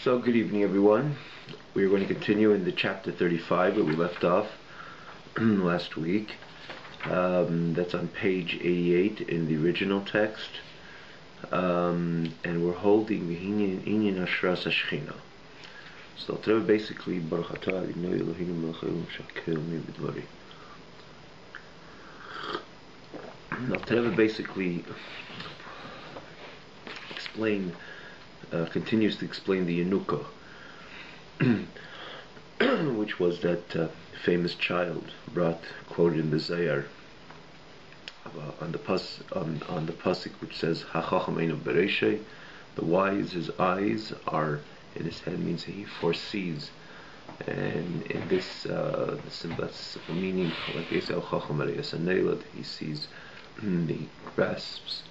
So, good evening, everyone. We're going to continue in the chapter 35 where we left off last week. That's on page 88 in the original text. And we're holding Inyan Ashras Ashchina. So, basically, Baruch Atah Adonai Eloheinu melech haolam shakel mi b'dvari. Now, Trevor basically continues to explain the Yanukah, which was that famous child quoted in the Zayar on the pasuk which says "Hachacham eino bereishei," the wise, his eyes are in his head, means he foresees. And in this, that's the meaning, like they say, he sees, he grasps,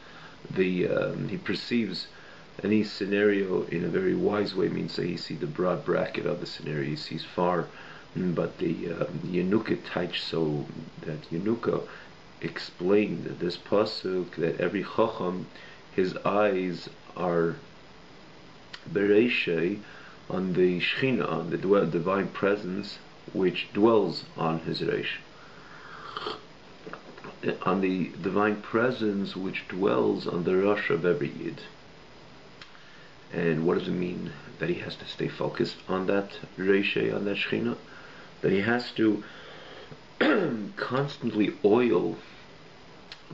he perceives any scenario in a very wise way, means that he sees the broad bracket of the scenario, he sees far. But the Yanukah teach, so that Yanukah explained this pasuk that every chacham, his eyes are bereishei, on the Shechina, on the divine presence which dwells on his reish, on the divine presence which dwells on the rosh of every yid. And what does it mean that he has to stay focused on that reish, on that Shechina? That he has to constantly oil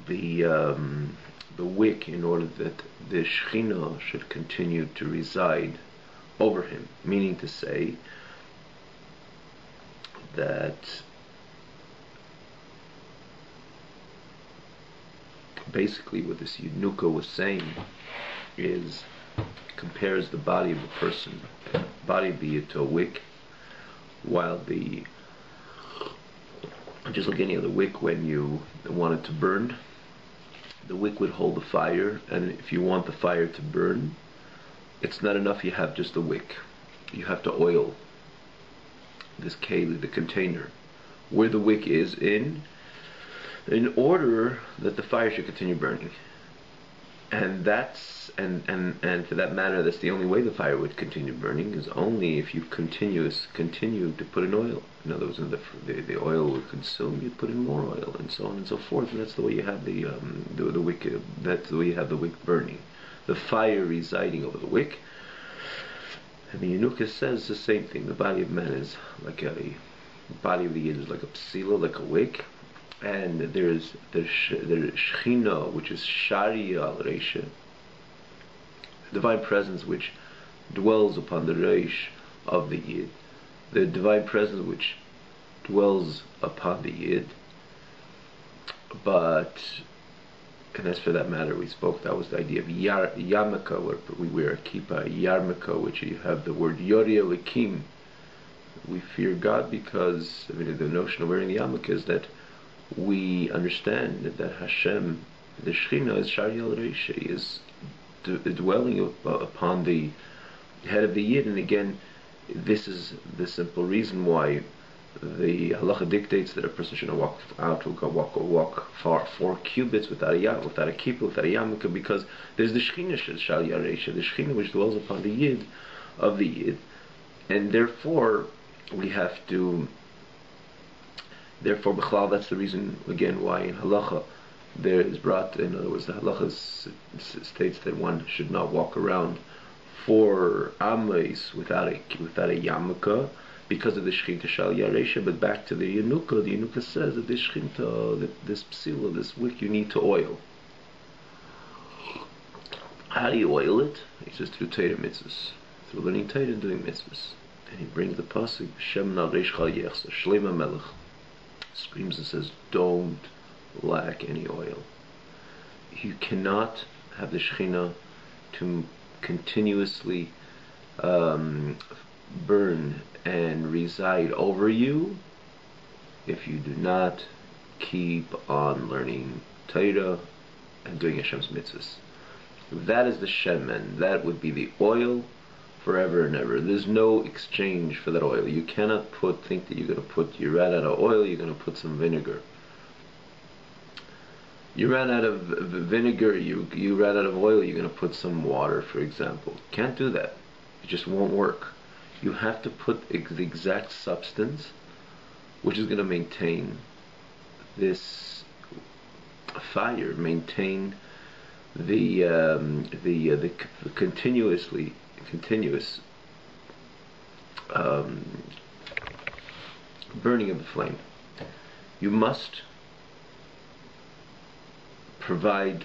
the wick in order that the Shechina should continue to reside over him, meaning to say that basically what this Yanukah was saying is, compares the body of a person, body of the yid, to a wick, while just like any other wick, when you want it to burn, the wick would hold the fire, and if you want the fire to burn, it's not enough you have just a wick. You have to oil this keli, the container, where the wick is in order that the fire should continue burning. And that's and for that matter, that's the only way the fire would continue burning, is only if you continue to put in oil. In other words, the oil would consume, you put in more oil, and so on and so forth. And that's the way you have the wick. That's the way you have the wick burning, the fire residing over the wick. And the Yanukah says the same thing. The body of man is like the body of the yid is like a psila, like a wick. And there's the Shechina, which is Shari al Reisha, divine presence which dwells upon the Reish of the Yid, the divine presence which dwells upon the Yid. And as for that matter, we spoke, that was the idea of Yarmika, where we wear a kippah, Yarmika, which you have the word Yori Elikim. We fear God because, the notion of wearing the yarmulke is that we understand that Hashem, the Shechina, is Shari al Reish, is dwelling upon the head of the Yid. And again, this is the simple reason why the halacha dictates that a person should not walk 4 cubits without a kippah, without a yarmulke, because there's the Shechina, Shari al Reish, the Shechina which dwells upon the Yid of the Yid, and therefore we have to. Therefore, b'chlal, that's the reason again why in halacha there is brought. In other words, the halacha states that one should not walk around 4 ames without a yarmulke because of the shechita shal yaresha. But back to the Yanukah says that this shechita, this psila, this wick, you need to oil. How do you oil it? He says through Torah mitzvahs, through learning Torah and doing mitzvahs. And he brings the pasuk Shem na reish chal yechsa Shlema melech. Screams and says, don't lack any oil. You cannot have the Shechina to continuously burn and reside over you if you do not keep on learning Torah and doing Hashem's mitzvahs. That is the shemen. That would be the oil forever and ever. There's no exchange for that oil. You cannot think that you're going to you ran out of oil, you're going to put some vinegar. You ran out of vinegar, you ran out of oil, you're going to put some water, for example. Can't do that. It just won't work. You have to put the exact substance which is going to maintain this fire, maintain the continuous burning of the flame. You must provide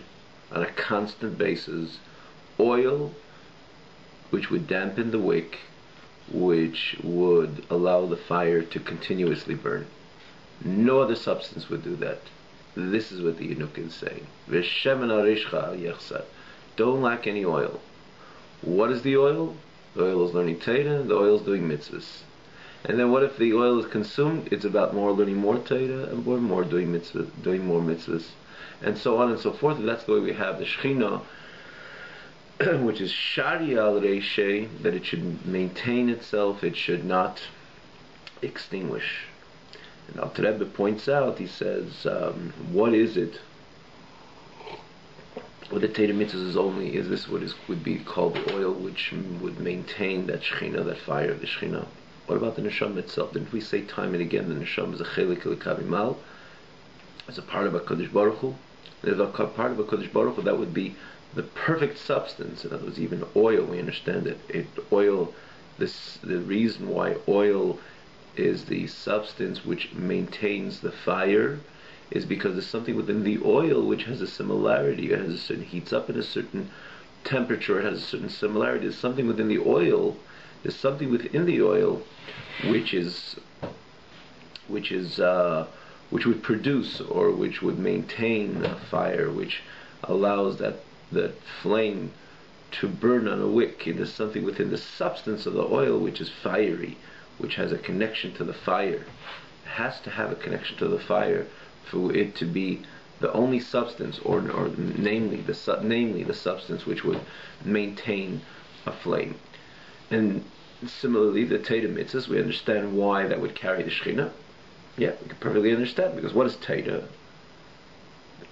on a constant basis oil which would dampen the wick, which would allow the fire to continuously burn. No other substance would do that. This is what the Yinuk is saying. Don't lack any oil. What is the oil? The oil is learning Torah, the oil is doing mitzvahs. And then what if the oil is consumed? It's about more learning more Torah and more doing mitzvahs, doing more mitzvahs, and so on and so forth. And that's the way we have the Shekhinah, which is Shari al Reishe, that it should maintain itself, it should not extinguish. And Al Rebbe points out, he says, what is it? What the Torah mitzvahs is only, is this what would be called the oil which would maintain that Shekhinah, that fire of the Shekhinah? What about the neshama itself? Didn't we say time and again the neshama is a chelik l'kavimal, as a part of a Kodesh Baruch Hu? And as a part of a Kodesh Baruch Hu, that would be the perfect substance. In other words, even oil, we understand it. The reason why oil is the substance which maintains the fire is because there's something within the oil which has a similarity. It has a certain, heats up at a certain temperature. It has a certain similarity. There's something within the oil. There's something within the oil which would produce, or which would maintain a fire, which allows that flame to burn on a wick. And there's something within the substance of the oil which is fiery, which has a connection to the fire. It has to have a connection to the fire for it to be the only substance, or namely the substance which would maintain a flame. And similarly, the Torah mitzvahs, we understand why that would carry the Shekhinah. Yeah, we can perfectly understand, because what is Torah?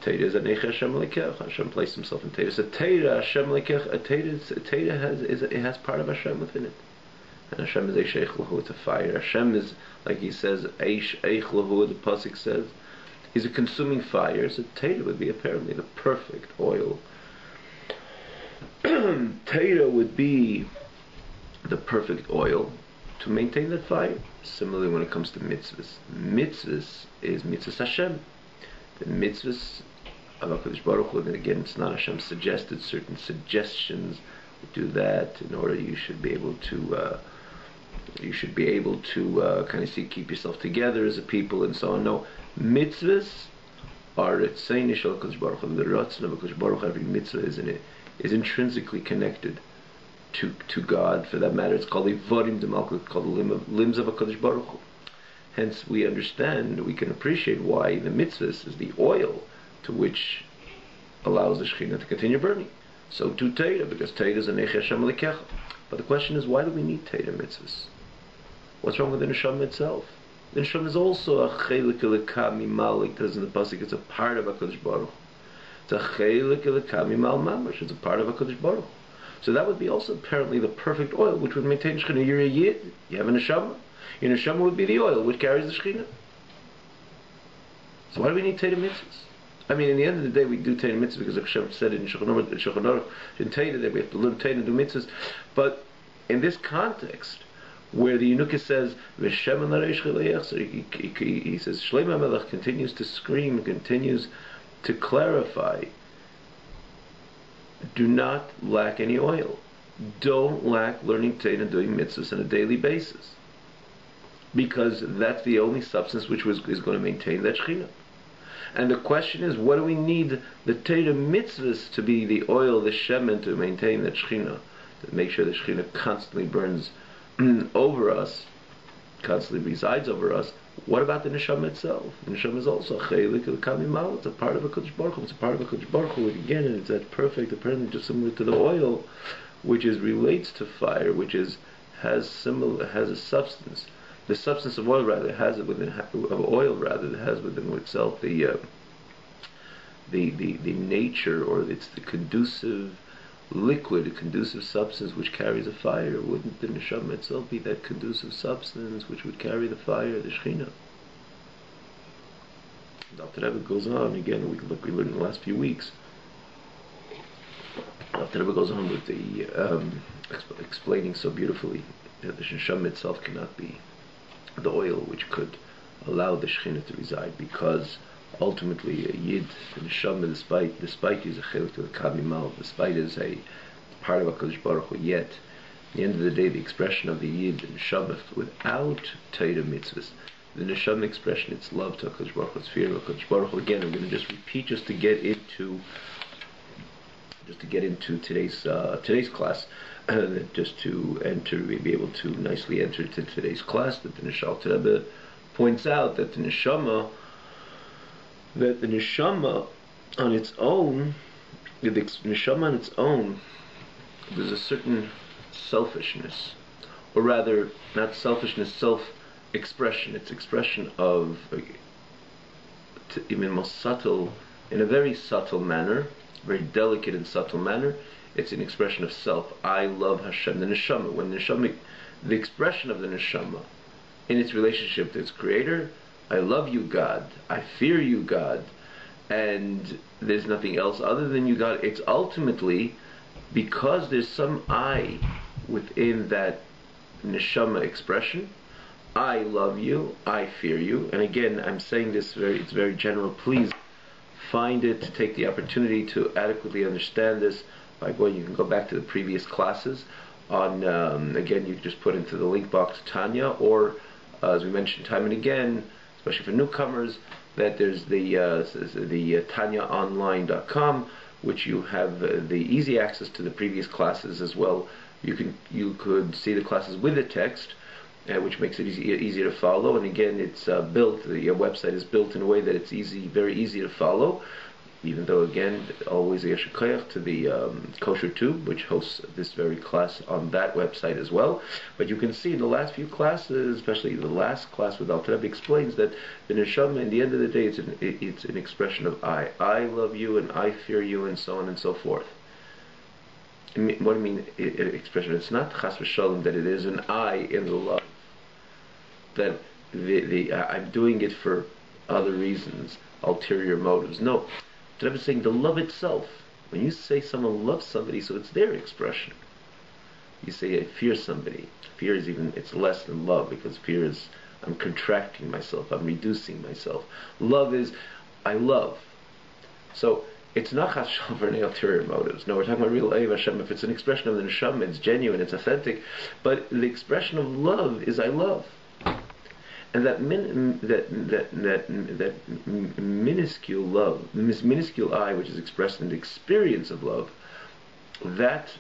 Torah is a Neicha Hashem Lekech. Hashem placed himself in Torah. So Torah, Hashem Lekech, Torah has part of Hashem within it. And Hashem is Eish Eich Lahu, it's a fire. Hashem is, like he says, Eish Eich Lahu, the Pasuk says, he's a consuming fire. So Torah would be apparently the perfect oil. Torah would be the perfect oil to maintain that fire. Similarly, when it comes to mitzvahs, mitzvahs is mitzvahs Hashem. The mitzvahs of HaKadosh Baruch Hu, and again, it's not Hashem suggested, certain suggestions do that in order you should be able to kind of see, keep yourself together as a people and so on. No, mitzvahs are Ritzein Shel HaKadosh Baruch Hu. The Ratzon of HaKadosh Baruch Hu, every mitzvah is intrinsically connected to God. For that matter, it's called the Varim D'Malchut, called the limbs of HaKadosh Baruch Hu. Hence, we understand, we can appreciate why the mitzvahs is the oil to which allows the Shekhinah to continue burning. So too Torah, because Torah is a Neicha Hashem Lekecha. But the question is, why do we need Torah mitzvahs? What's wrong with the neshama itself? The neshama is also a chelik elika mimal, like it says in the pasuk. It's a part of HaKadosh Baruch Hu. It's a chelik elika mimal mamash. It's a part of HaKadosh Baruch Hu. So that would be also apparently the perfect oil which would maintain Shekhinah. You're a Yid, you have a neshama. Your neshama would be the oil which carries the Shekhinah. So why do we need Torah mitzvahs? I mean, in the end of the day, we do Torah mitzvahs because Hashem said it in Shulchan in Torah that we have to learn Torah and do mitzvahs. But in this context, where the Yinuk says, V'shem he says, Shlomo HaMelech continues to scream, continues to clarify, do not lack any oil. Don't lack learning Torah and doing mitzvahs on a daily basis, because that's the only substance which is going to maintain that Shekhinah. And the question is, what do we need the Torah mitzvahs to be the oil, the shemen, to maintain that Shekhinah, to make sure the Shekhinah constantly burns over us, constantly resides over us? What about the neshama itself? The neshama is also a chelik l'kamimal. It's a part of a Kodesh Baruch Hu. It's a part of a Kodesh Baruch Hu. Again, and it's that perfect, apparently just similar to the oil, which relates to fire, which has a substance. The substance of oil, rather, has it within it has within itself the nature, or it's the conducive liquid, a conducive substance which carries a fire, wouldn't the neshama itself be that conducive substance which would carry the fire, the Shekhinah? Dr. Rebbe goes on, again, we learned in the last few weeks. Dr. Rebbe goes on with the explaining so beautifully that the neshama itself cannot be the oil which could allow the Shekhinah to reside, because ultimately a Yid, the neshama, despite is a chelik to the Kavimal, despite is a part of HaKadosh Baruch Hu, yet at the end of the day the expression of the Yid, the neshama, without Torah mitzvahs, the neshama expression, its love to HaKadosh Baruch Hu, its fear of HaKadosh Baruch Hu. Again, I'm going to just repeat just to get into today's class, just to be able to nicely enter to today's class, that the Neshal Rebbe points out that the neshama on its own, there's a certain selfishness, or rather, not selfishness, self-expression. It's expression of, even most subtle, in a very subtle manner, very delicate and subtle manner. It's an expression of self. I love Hashem. The neshama, the expression of the neshama in its relationship to its creator, I love you, God, I fear you, God, and there's nothing else other than you, God. It's ultimately because there's some I within that neshama expression. I love you, I fear you. And again, I'm saying this it's very general. Please find it, take the opportunity to adequately understand this by going. You can go back to the previous classes on, again, you can just put into the link box Tanya, or as we mentioned time and again, especially for newcomers, that there's the TanyaOnline.com, which you have the easy access to the previous classes as well. You could see the classes with the text, which makes it easier to follow. And again, it's built. The website is built in a way that it's very easy to follow. Even though, again, always a yeshikayach to the Kosher Tube, which hosts this very class on that website as well. But you can see in the last few classes, especially the last class with Alter Rebbe, explains that the neshama, in the end of the day, it's an expression of I love you and I fear you, and so on and so forth. What do you mean expression? It's not chas v'shalom that it is an I in the love, that I'm doing it for other reasons, ulterior motives. No. The Rebbe is saying the love itself. When you say someone loves somebody, so it's their expression. You say I fear somebody. Fear is it's less than love, because fear is I'm contracting myself, I'm reducing myself. Love is I love. So it's not chas v'shalom for any ulterior motives. No, we're talking about real Eiv Hashem. If it's an expression of the neshama, it's genuine, it's authentic. But the expression of love is I love. And that minuscule love, this minuscule I, which is expressed in the experience of love, that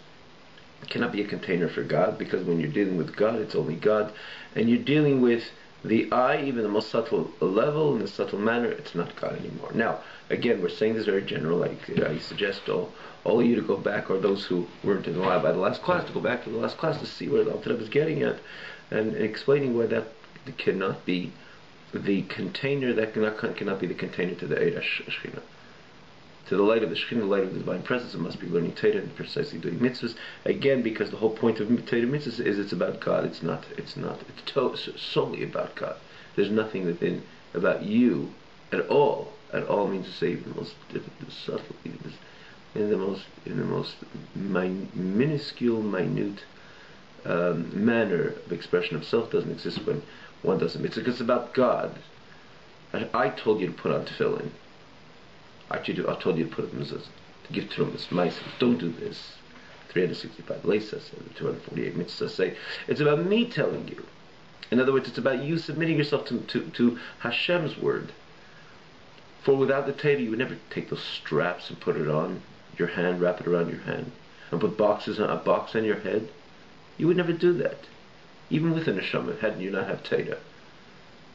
cannot be a container for God, because when you're dealing with God, it's only God, and you're dealing with the I, even the most subtle level, in the subtle manner, it's not God anymore. Now, again, we're saying this very general. I suggest all of you to go back, or those who weren't in the lab by the last class, to go back to the last class to see where the Alter Rebbe is getting at, and explaining why that cannot be the container, that cannot be the container to the Eirah Shekhinah, to the light of the Shekhinah, the light of the divine presence. It must be learning Torah and precisely doing mitzvahs. Again, because the whole point of Torah mitzvahs is it's about God. It's solely about God. There's nothing within about you at all. At all means to say the most subtle, in the most minuscule, minute manner of expression of self doesn't exist when one doesn't. It's about God. I told you to put on tefillin. I told you to put on mezuzah, to give trumas, ma'aser. Don't do this. 365 leisas, 248 mitzvahs say. It's about me telling you. In other words, it's about you submitting yourself to Hashem's word. For without the Torah, you would never take those straps and put it on your hand, wrap it around your hand, and put a box on your head. You would never do that. Even with a neshama, had you not have Torah.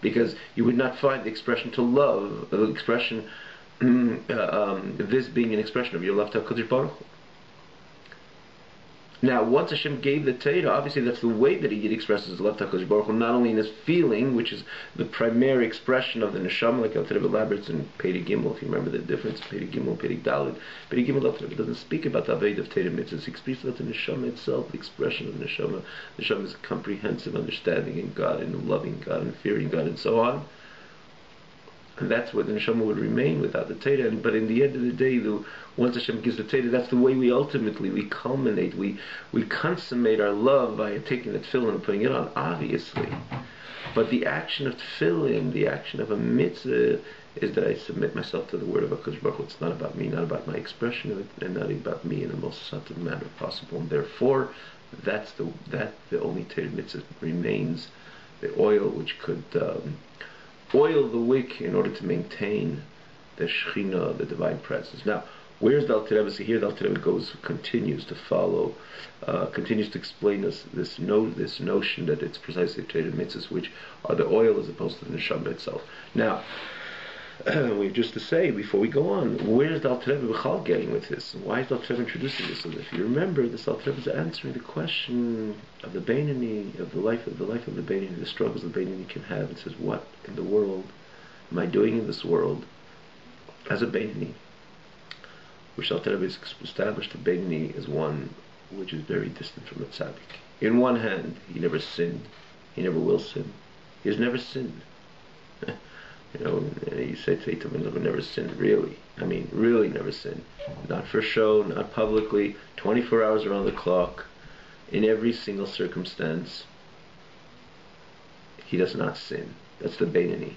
Because you would not find the expression to love, the expression, this being an expression of your love to HaKadosh Baruch Hu. Now, once Hashem gave the Torah, obviously that's the way that he expresses his love to HaKadosh Baruch Hu, not only in his feeling, which is the primary expression of the neshama, like Al Torah elaborates in Perek Gimel, if you remember the difference, Perek Gimel, Perek Daled. Perek Gimel, Al Torah doesn't speak about the Aved of Torah mitzvahs, he speaks about the neshama itself, the expression of the neshama. The neshama is comprehensive understanding in God, and loving God, and fearing God, and so on. And that's what the neshama would remain without the Torah. But in the end of the day, once Hashem gives the Torah, that's the way we culminate, we consummate our love by taking the tefillin and putting it on, obviously. But the action of tefillin, the action of a mitzvah, is that I submit myself to the word of HaKadosh Baruch Hu. It's not about me, not about my expression of it, and not about me in the most subtle manner possible. And therefore, the only Torah mitzvah remains, the oil which could oil the wick in order to maintain the Shekhinah, the divine presence. Now, where's the Alter Rebbe? So here the Alter Rebbe continues to follow, continues to explain this notion that it's precisely Torah mitzvahs which are the oil as opposed to the neshama itself. Now, we have just to say before we go on, where's the Alter Rebbe B'chal getting with this? Why is the Alter Rebbe introducing this? So if you remember, this Alter Rebbe is answering the question of the Beinoni, of the life of the Beinoni, the struggles the Beinoni can have. It says, what in the world am I doing in this world as a Beinoni? Which Alter Rebbe has established the Beinoni as one which is very distant from the tzaddik. In one hand, he never sinned, he never will sin, he has never sinned. You know, you say to him, never sinned, really. I mean, really never sinned. Not for show, not publicly, 24 hours around the clock, in every single circumstance. He does not sin. That's the Beinoni.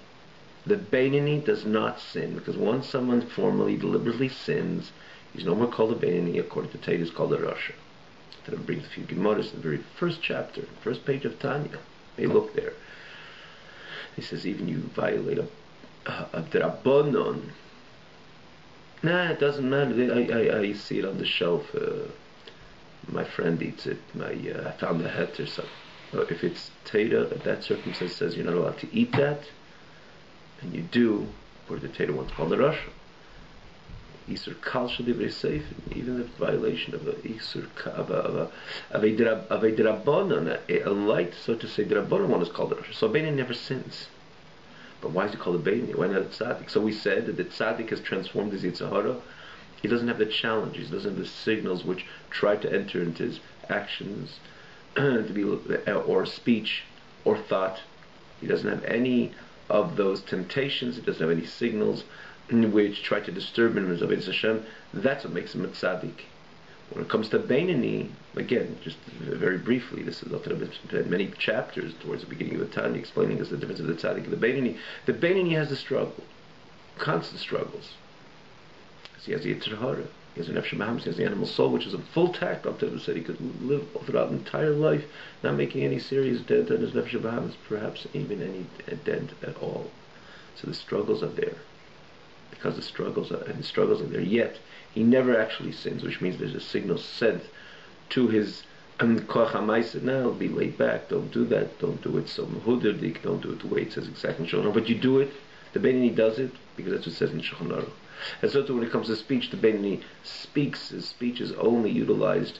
The Beinoni does not sin, because once someone formally, deliberately sins, he's no more called a Beinoni. According to Torah, he's called a Rasha. That brings a few Gemaras in the very first chapter, first page of Tanya. They look there. He says, even you violate a drabonon. Nah, it doesn't matter. I see it on the shelf. My friend eats it. I found the het or something. If it's Torah, if that circumstance says you're not allowed to eat that, and you do, according to Torah, what's called a rasha. Isur kal shadivrei seif, even the violation of a isur of a drabonon, a light, so to say, drabonon one is called a rasha. So a Beinoni never sins. But why is it called a Beinoni? Why not a tzaddik? So we said that the tzaddik has transformed his yitzhara. He doesn't have the challenges, he doesn't have the signals which try to enter into his actions, to be, or speech, or thought. He doesn't have any of those temptations. He doesn't have any signals which try to disturb him as Avodas Hashem. That's what makes him a tzaddik. When it comes to Beinoni, again, just very briefly, this is many chapters towards the beginning of the Tanya explaining us the difference of the tzaddik and the Beinoni. The Beinoni has the struggle, constant struggles. He has the Yetzer Hara, he has an Nefesh Bahamis, he has the animal soul, which is a full tact. Abteva said he could live throughout an entire life not making any serious dent on his Nefesh Bahamis, perhaps even any dent at all. So the struggles are there, because the struggles are there. Yet he never actually sins, which means there's a signal sent to his koach hamaisa. Now be laid back, don't do that, don't do it so mehuderdik, don't do it the way it says exactly in Shulchan Aruch. But you do it. The Beinoni does it because that's what it says in Shulchan Aruch. And so too, when it comes to speech, the Beinoni speaks. His speech is only utilized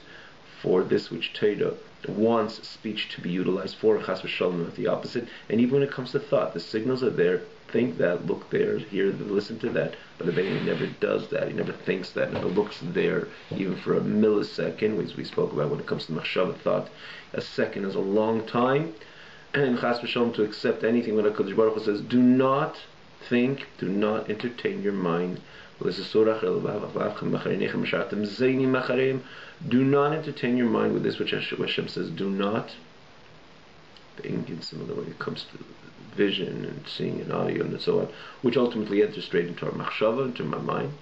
for this which Torah wants speech to be utilized for. Chas v'shalom, not the opposite. And even when it comes to thought, the signals are there. Think that, look there, hear, listen to that. But the Beinoni never does that. He never thinks that, never looks there, even for a millisecond, as we spoke about when it comes to machshava, thought. A second is a long time. And Chas v'shalom, to accept anything when HaKadosh Baruch Hu says, do not think, do not entertain your mind. Do not entertain your mind with this which Hashem says, do not. The Indian similar when it comes to vision and seeing and audio and so on, which ultimately enters straight into our machshava, into my mind.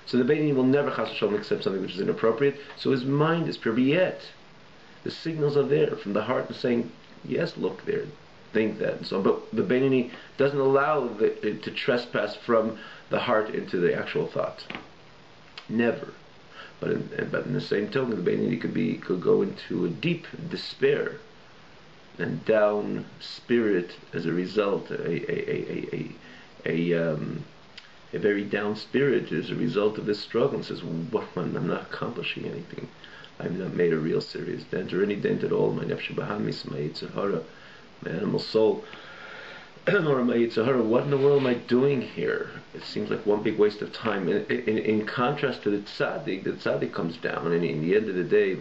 So the Beinoni will never chas v'shalom accept something which is inappropriate. So his mind is pure. But yet, the signals are there from the heart and saying, yes, look there, think that, and so on. But the Beinoni doesn't allow it to trespass from the heart into the actual thought. Never. But in the same token, the Beinoni could go into a deep despair and down spirit as a result, a very down spirit as a result of this struggle, and says, "What? I'm not accomplishing anything. I've not made a real serious dent or any dent at all. My nefesh bahamis, my yetzer hara, my animal soul, or my yetzer hara. What in the world am I doing here? It seems like one big waste of time. In contrast to the tzaddik comes down, and in the end of the day, he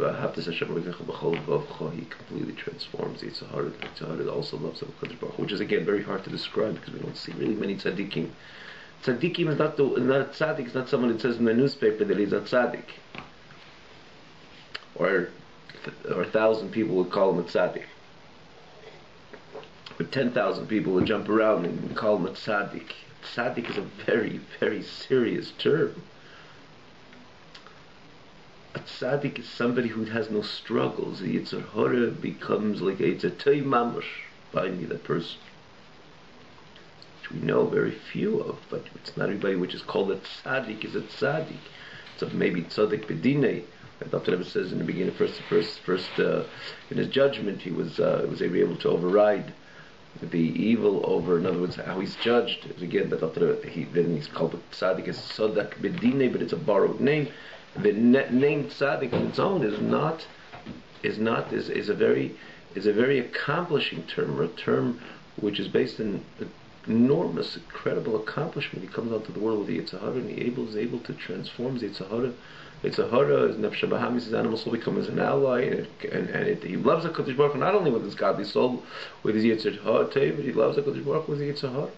completely transforms the yetzer hara. The yetzer hara also loves HaKadosh Baruch Hu, which is again very hard to describe because we don't see really many tzaddikim. Tzaddikim is not a tzaddik. It's not someone that says in the newspaper that he's a tzaddik. Or 1,000 people would call him a tzaddik. But 10,000 people would jump around and call him a tzaddik. Tzaddik is a very, very serious term. A tzaddik is somebody who has no struggles. The yetzer hara becomes like a tzaddik mamash by that person. Which we know very few of, but it's not everybody which is called a tzaddik is a tzaddik. So maybe tzaddik bedinei. Dr. Rebbe says in the beginning, first in his judgment, he was able to override the evil over. In other words, how he's judged is again. But then he's called tzaddik as tzaddik bedinei, but it's a borrowed name. The name tzaddik on its own is a very accomplishing term, or a term which is based on enormous, incredible accomplishment. He comes out to the world with the yetzer hara, and he is able to transform the yetzer hara. Yetzer hara, his nefesh bahamis, his animal soul becomes an ally, and he loves HaKadosh Baruch Hu not only with his godly soul, with his yetzer hara, but he loves HaKadosh Baruch Hu with the yetzer hara.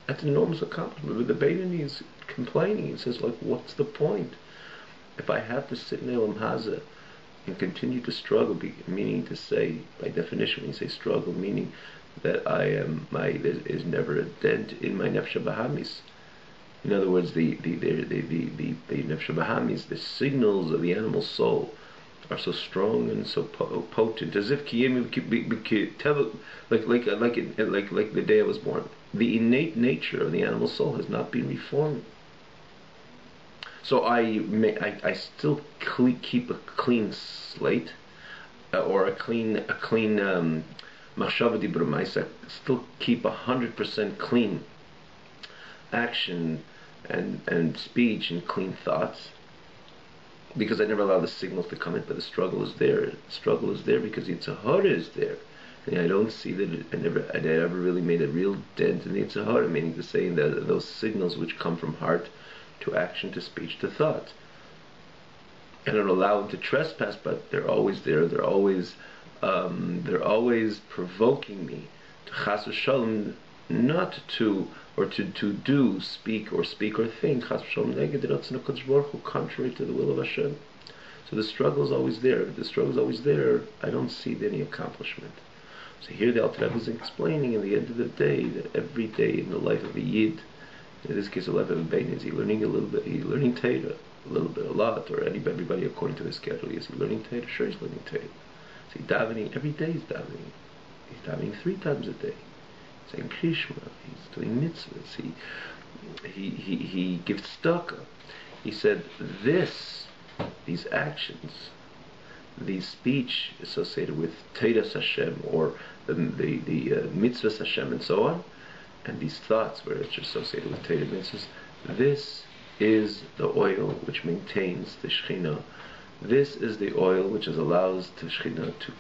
That's an enormous accomplishment. But the BAYT is complaining. He says, like, what's the point? If I have to sit in Elam Haza and continue to struggle, meaning to say, by definition, when you say struggle, meaning that there is never a dent in my nefesh bahamis. In other words, the nefesh bahamis, the signals of the animal soul, are so strong and so potent, as if like the day I was born. The innate nature of the animal soul has not been reformed. So I still keep a clean slate, or a clean machshava dibur ma'aseh. Still keep 100% clean action and speech and clean thoughts, because I never allow the signals to come in. But the struggle is there. The struggle is there because yetzer hara is there, and I don't see that I never really made a real dent in the yetzer hara, meaning to say in those signals which come from heart to action, to speech, to thought. I don't allow them to trespass, but they're always there. They're always provoking me to chas v'shalom, not to, or to do, speak or think chas v'shalom neged ratzon HaKadosh Baruch Hu, contrary to the will of Hashem. So the struggle is always there. If the struggle is always there, I don't see any accomplishment. So here the Alter Rebbe is explaining, in the end of the day, that every day in the life of a Yid, in this case, the life of a BAYT, is he learning a little bit? He's learning Torah, a little bit, a lot, or everybody according to his schedule. Is he learning Torah? Sure, he's learning Torah. Is he davening? Every day he's davening. He's davening 3 times a day. He's saying Krishma. He's doing mitzvahs. He gives tzedakah. He said these actions, the speech associated with Torah Hashem, or the mitzvahs Hashem, and so on, and these thoughts which are associated with Torah mitzvahs, this is the oil which maintains the Shekhinah. This is the oil which allows the Shekhinah to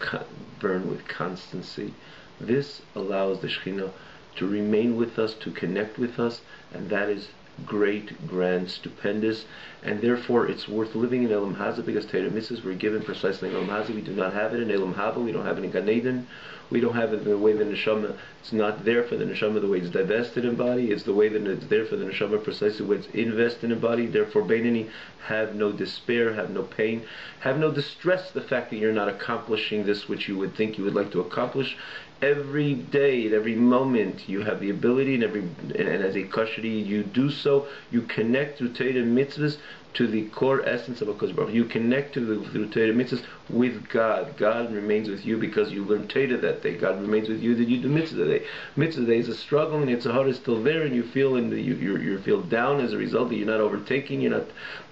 burn with constancy. This allows the Shekhinah to remain with us, to connect with us, and that is great, grand, stupendous, and therefore it's worth living in Elam Haza, because Torah mitzvahs were given precisely in Elam Haza. We do not have it in Elam Hava. We don't have it in Gan Eden. We don't have it in the way the neshama, it's not there for the neshama the way it's divested in body. It's the way that it's there for the neshama precisely when it's invested in body. Therefore, Beinani, have no despair, have no pain, have no distress, the fact that you're not accomplishing this which you would think you would like to accomplish. Every day, at every moment, you have the ability, and as a kashri, you do so. You connect through Torah mitzvahs to the core essence of HaKadosh Baruch Hu. You connect through Torah mitzvahs with God. God remains with you because you learned Torah that day. God remains with you that you do mitzvah that day. Mitzvah day is a struggle, and yetzer hara is still there, and you feel you feel down as a result that you're not overtaking, you're not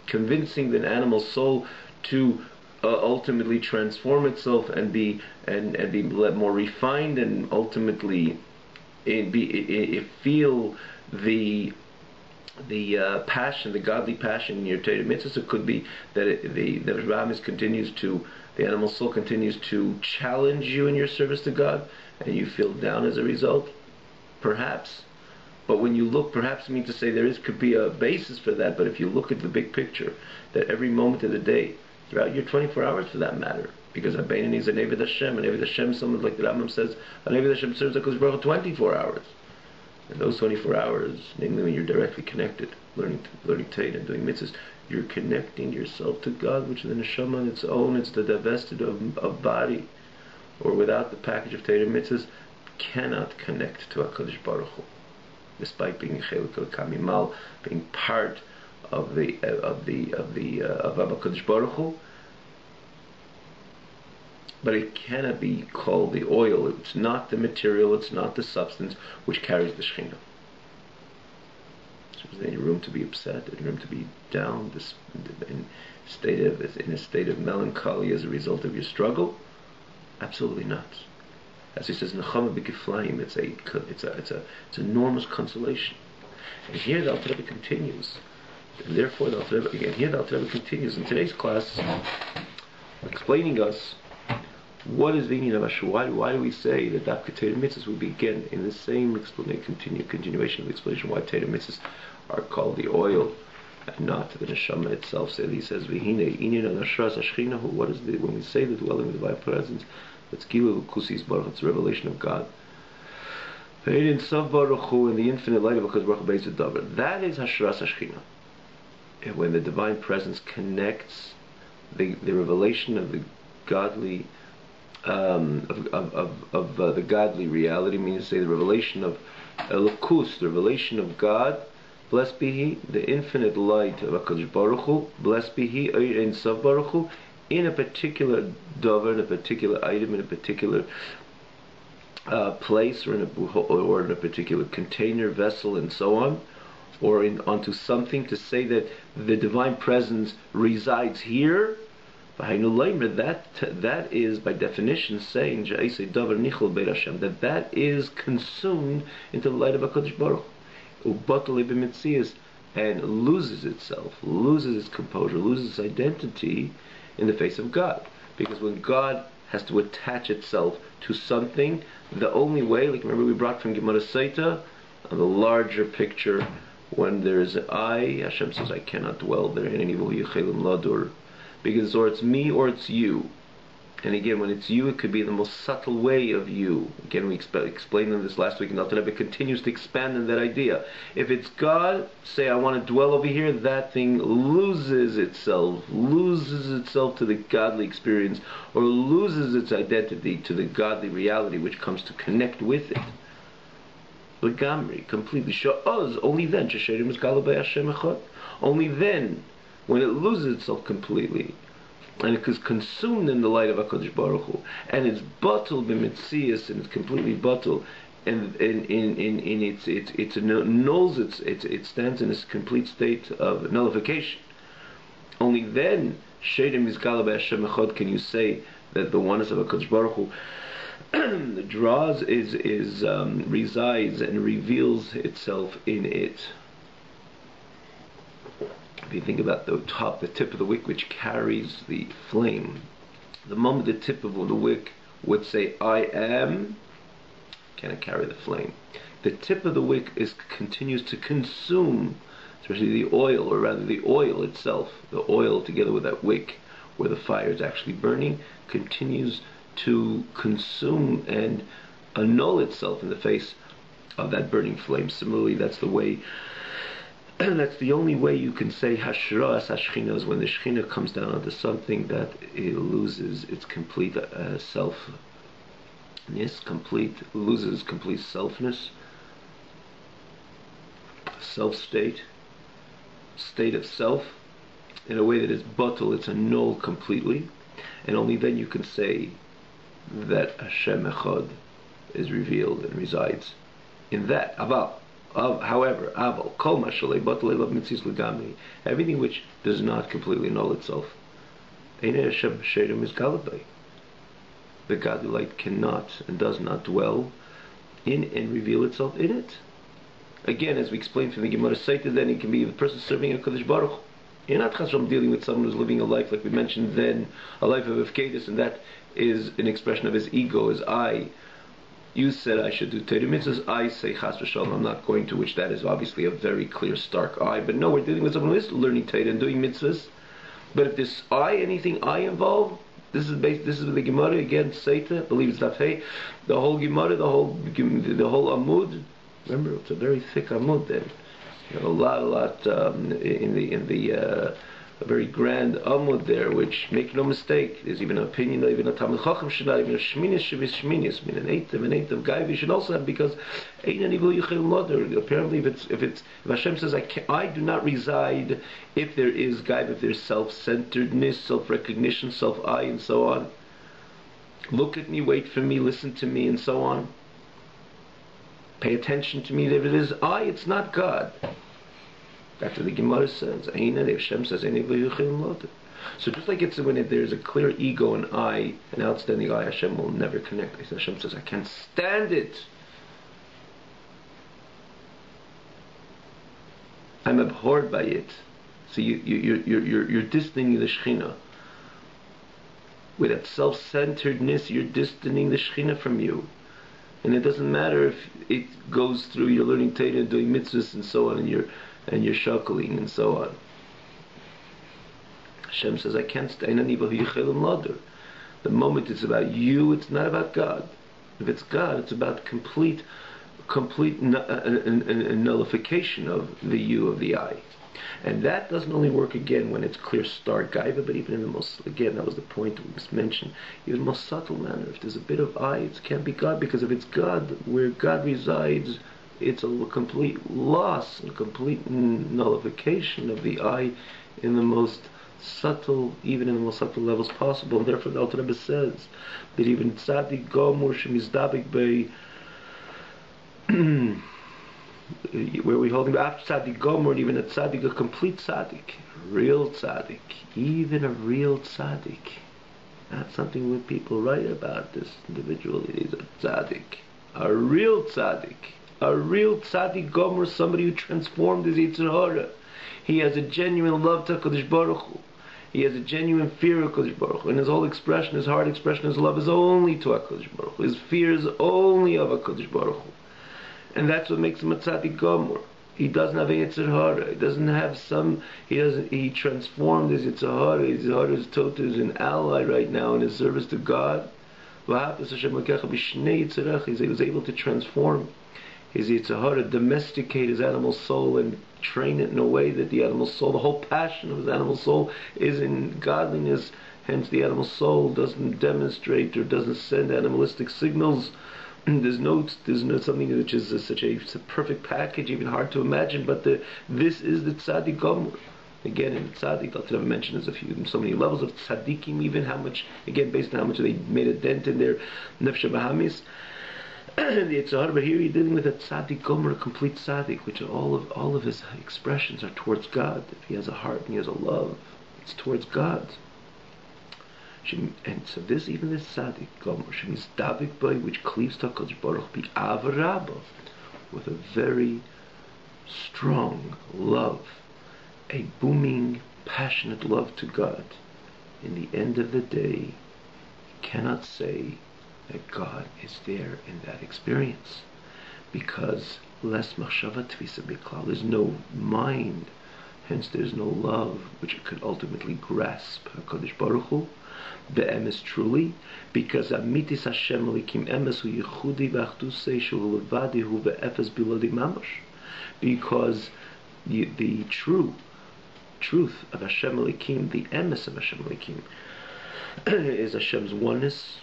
convincing the animal soul to ultimately transform itself and be more refined, and ultimately feel the passion, the godly passion in your Torah mitzvahs. It could be that the Avraham the animal soul continues to challenge you in your service to God, and you feel down as a result, perhaps. But when you look, perhaps I mean to say could be a basis for that. But if you look at the big picture, that every moment of the day, throughout your 24 hours for that matter, because Abainani is an Eved Hashem, and Eved Hashem, someone like the Rambam says, an Eved Hashem serves HaKadosh Baruch Hu 24 hours. And those 24 hours, namely when you're directly connected, learning Torah and doing mitzvahs, you're connecting yourself to God, which is the neshama on its own. It's the divested of body, or without the package of Torah mitzvahs, cannot connect to HaKadosh Baruch Hu, despite being chelik kamimal, being part of HaKadosh Baruch Hu. But it cannot be called the oil. It's not the material, it's not the substance which carries the Shekhinah. So there's any room to be upset, any room to be down, in a state of melancholy as a result of your struggle? Absolutely not. As he says, Nechama b'kiflayim, it's enormous consolation. And here the Alter Rebbe continues. And therefore the Alter Rebbe continues in today's class, explaining us what is the meaning of Hashem. Why do we say that Dafka Torah mitzvahs will be again in the same continuation of the explanation why Torah mitzvahs are called the oil and not the neshama itself? So he says, "V'hine inyan al-hashras hashchina." What is when we say the dwelling of the divine presence? It's gilu kusis baruch. It's a revelation of God. In Sav Baruch Hu, in the infinite light of HaKadosh Baruch Hu based davar. That is hashras hashchina. And when the divine presence connects the revelation of the godly. The godly reality, means to say the revelation of Elokus, the revelation of God, blessed be He, the infinite light of HaKadosh Baruch Hu, blessed be He, Ein Sof Baruch Hu, in a particular davar, in a particular item, in a particular place, or in a particular container, vessel, and so on, or onto something, to say that the divine presence resides here. That is by definition saying that is consumed into the light of HaKadosh Baruch Hu, and loses itself, loses its composure, loses its identity in the face of God. Because when God has to attach itself to something, the only way, like remember we brought from Gemara Saita, on the larger picture, when there is an I, Hashem says, I cannot dwell there in any ladur. Because or it's me or it's you. And again, when it's you, it could be the most subtle way of you. Again, we explained this last week, and Alter Rebbe continues to expand on that idea. If it's God, say I want to dwell over here, that thing loses itself to the godly experience, or loses its identity to the godly reality which comes to connect with it. L'gamri, completely. Sha'oz, only then, Shesherim is Galabay Hashem Echad. Only then, when it loses itself completely, and it is consumed in the light of HaKadosh Baruch Hu, and it's bottled b'mitzias, and it's completely bottled, and it nulls it stands in this complete state of nullification. Only then, Sheidim Yizgala B'Hashem Echad, can you say that the oneness of HaKadosh Baruch Hu resides and reveals itself in it. If you think about the tip of the wick which carries the flame, the moment the tip of the wick would say, I am, can it carry the flame? The tip of the wick continues to consume, especially the oil, or rather the oil itself, the oil together with that wick where the fire is actually burning, continues to consume and annul itself in the face of that burning flame. Similarly, that's the way. That's the only way you can say Hashras Hashchina, is when the Shechina comes down onto something that it loses its complete selfness, loses complete selfness, state of self, in a way that is bottle, it's annulled completely, and only then you can say that Hashem Echad is revealed and resides in that. However, everything which does not completely annul itself, the godly light cannot and does not dwell in and reveal itself in it. Again, as we explained from the Gemara Saita, then it can be the person serving a Kodesh Baruch Hu. You're not chas v'shalom dealing with someone who's living a life, like we mentioned then, a life of Efkedus, and that is an expression of his ego, his I. You said I should do Torah mitzvahs, I say chas v'shalom I'm not going to, which that is obviously a very clear, stark I. But no, we're dealing with someone who is learning Torah and doing mitzvahs. But if there's anything I involved, this is the Gemara again, Seita, I believe it's Daf, the whole Gemara, the whole Amud. Remember, it's a very thick Amud then. You know, a lot in the a very grand Amud there, which, make no mistake, there's even an opinion, even a Talmud Chacham should not, even a Shminis should be Shminis, an eighth of Gaivi should also have, because apparently if Hashem says I do not reside, if there is Gaiv, if there's self-centeredness, self-recognition, self-I, and so on, look at me, wait for me, listen to me, and so on, pay attention to me, if it is I, it's not God. That's what the Gemara says. Hashem says, so just like it's when there's a clear ego and I, an outstanding I, Hashem will never connect. Hashem says, I can't stand it. I'm abhorred by it. So you're distancing the Shekhinah. With that self-centeredness, you're distancing the Shekhinah from you. And it doesn't matter if it goes through, you're learning Torah and doing mitzvahs and so on, and you're shuckling and so on. Hashem says, I can't stand it. The moment it's about you, it's not about God. If it's God, it's about complete nullification of the you, of the I. And that doesn't only work again when it's clear, stark gaiva, but even in the most, again, that was the point we just mentioned, even the most subtle manner. If there's a bit of I, it can't be God, because if it's God, where God resides, it's a complete loss, a complete nullification of the I in the most subtle, even in the most subtle levels possible. And therefore the Alter Rebbe says that even tzaddik gomur shemizdabik by where we hold him after tzaddik gomur, even a tzaddik, a complete tzaddik, real tzaddik, even a real tzaddik, not something that people write about this individual. It is a tzaddik, a real tzaddik. A real tzaddik gomer, somebody who transformed his Yetzer Hara. He has a genuine love to HaKadosh Baruch Hu. He has a genuine fear of HaKadosh Baruch Hu. And his whole expression, his heart expression, his love is only to HaKadosh Baruch Hu. His fear is only of HaKadosh Baruch Hu. And that's what makes him a tzaddik gomer. He doesn't have a Yetzer Hara. He doesn't have he transformed his Yetzer Hara. His Yetzer Hara is total, is an ally right now in his service to God. He was able to transform his Yetzer Hara, domesticate his animal soul and train it in a way that the animal soul, the whole passion of his animal soul is in godliness. Hence the animal soul doesn't demonstrate or doesn't send animalistic signals. There's no something which is such a perfect package, even hard to imagine, but this is the tzaddik gomer. Again, in tzaddik, I'll mention there's so many levels of tzaddikim, even how much, again, based on how much they made a dent in their nefesh bahamis. The Yetzer Hara, but here you're dealing with a tzaddik gomer, a complete tzaddik, which all of his expressions are towards God. If he has a heart and he has a love, it's towards God. And so even this tzaddik gomer, shemizdabik boy, which cleaves to HaKadosh Baruch Hu, Avraham, with a very strong love, a booming, passionate love to God. In the end of the day, you cannot say that God is there in that experience, because less machshava tvisa biklal, there's no mind, hence there's no love which could ultimately grasp HaKadosh Baruch Hu, the emes truly, because amitis Hashem elikim emes hu yichudi v'achdusei shu levadi hu ve'efes biladi mamash, because the truth of Hashem elikim, the emes of Hashem elikim, is Hashem's oneness,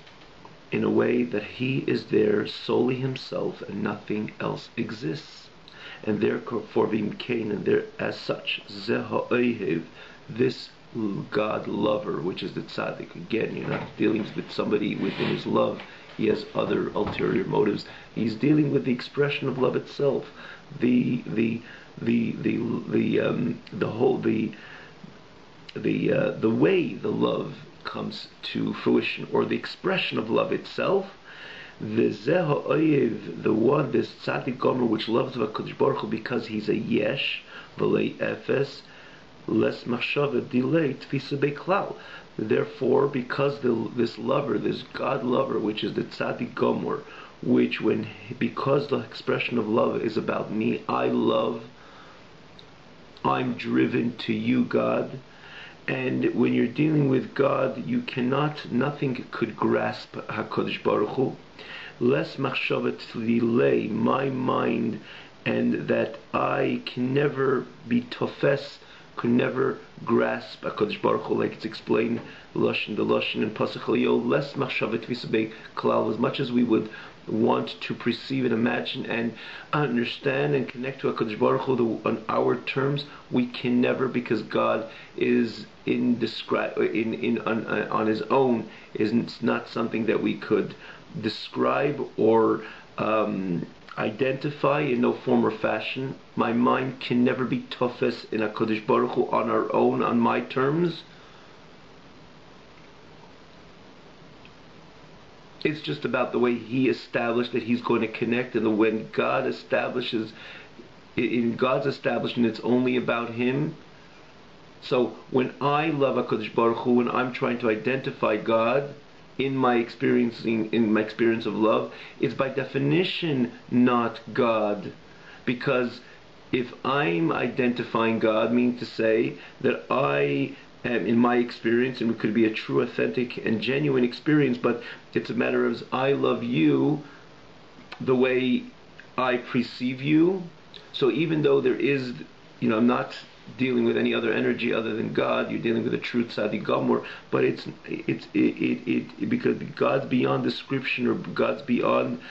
in a way that He is there solely Himself and nothing else exists, and therefore v'imkein, and there as such zeh this God lover, which is the tzaddik. Again, you're not dealing with somebody within his love. He has other ulterior motives. He's dealing with the expression of love itself, the way the love comes to fruition, or the expression of love itself. V'zeh ha'oyev, the one, this tzaddik gomer, which loves HaKadosh Baruch Hu because he's a yesh, v'lei efes, less machshava delay tfisa beklal. Therefore, because this lover, this God lover, which is the tzaddik gomer, which because the expression of love is about me, I love, I'm driven to you, God. And when you're dealing with God, you cannot, nothing could grasp HaKadosh Baruch Hu. Less machshavat delay, my mind, and that I can never be tofes, could never grasp HaKadosh Baruch Hu, like it's explained, the Lashon and Pasach Eliyol, less machshavat visabei klal, as much as we would want to perceive and imagine and understand and connect to HaKadosh Baruch Hu on our terms, we can never, because God is on His own, is not something that we could describe or identify in no form or fashion. My mind can never be tofes in HaKadosh Baruch Hu on our own, on my terms. It's just about the way He established that He's going to connect, and when God establishes, in God's establishment, it's only about Him. So when I love HaKadosh Baruch Hu, when I'm trying to identify God in my experience of love, it's by definition not God, because if I'm identifying God, meaning to say that I am, in my experience, and it could be a true, authentic, and genuine experience, but it's a matter of I love you the way I perceive you. So even though there is, I'm not dealing with any other energy other than God, you're dealing with a true tzaddik gomer, but it's because God's beyond description, or God's beyond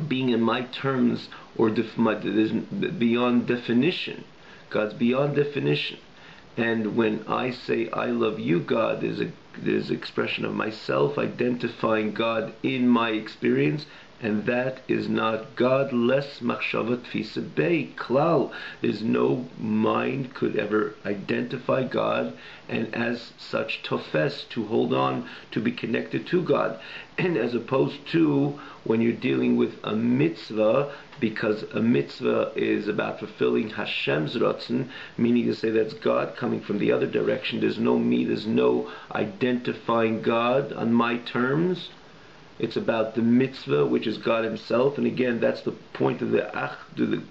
being in my terms, or beyond definition. God's beyond definition. And when I say I love you, God, there's an expression of myself identifying God in my experience, and that is not God. Less machshavat tfisa bei klal. There's no mind could ever identify God, and as such tofes, to hold on, to be connected to God. And as opposed to when you're dealing with a mitzvah, because a mitzvah is about fulfilling Hashem's ratzon, meaning to say that's God coming from the other direction. There's no me, there's no identifying God on my terms. It's about the mitzvah, which is God Himself. And again, that's the point of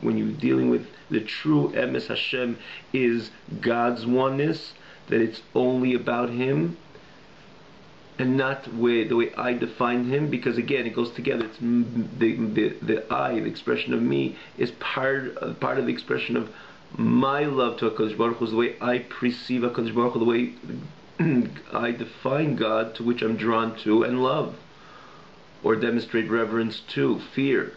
when you're dealing with the true emes Hashem, is God's oneness, that it's only about Him, and not the way I define Him, because again, it goes together. It's the I, the expression of me, is part of the expression of my love to HaKadosh Baruch Hu, is the way I perceive HaKadosh Baruch Hu, the way I define God, to which I'm drawn to and love, or demonstrate reverence to, fear.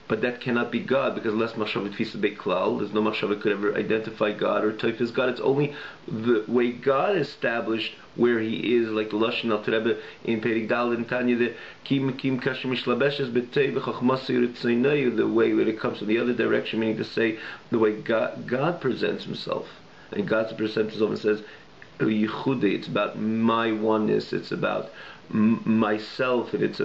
But that cannot be God, because less machshavat tfisa bei klal, there's no machshavat could ever identify God or type as God. It's only the way God established where He is, like the Lashon al Rebbe in Perik Dal in Tanya, the kim kasher mishlabeshes b'tei v'chachmas yiritzaynei, the way when it comes from the other direction, meaning to say the way God presents Himself, and God presents Himself and says, it's about my oneness, it's about myself, and it's